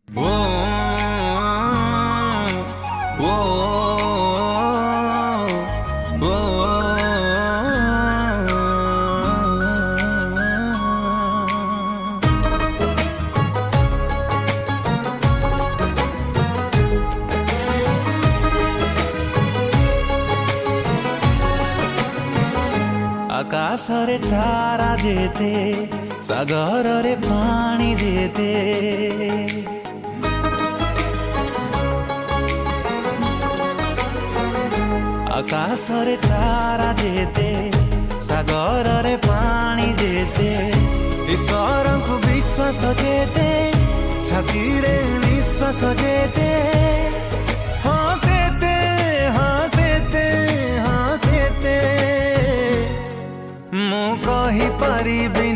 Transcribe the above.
ओ ओ ओ आकाश रे तारा जेते सागर रे पानी जेते आकाश रे तारा जेते सागर रे पानी जेते ईश्वर को विश्वास जेते छाती रे निश्वास जेते हसेते हसेते हसेते मु कहि परिबिन